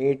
8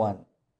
1،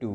2،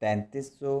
3300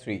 3،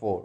4،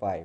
5،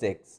6،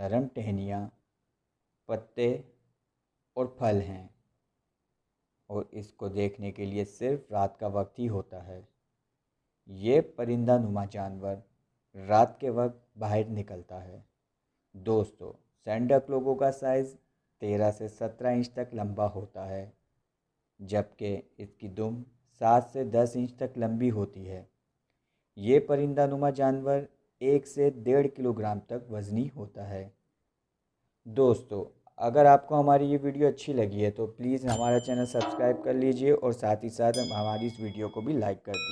नरम टहनियाँ, पत्ते और फल हैं, और इसको देखने के लिए सिर्फ रात का वक्त ही होता है। ये परिंदा नुमा जानवर रात के वक्त बाहर निकलता है। दोस्तों, सैंडा क्लोगो का साइज़ 13 से 17 इंच तक लंबा होता है, जबकि इसकी दुम 7 से 10 इंच तक लंबी होती है। ये परिंदा नुमा जानवर 1 से 1.5 किलोग्राम तक वज़नी होता है। दोस्तों, अगर आपको हमारी ये वीडियो अच्छी लगी है तो प्लीज़ हमारा चैनल सब्सक्राइब कर लीजिए और साथ ही साथ हमारी इस वीडियो को भी लाइक कर दीजिए।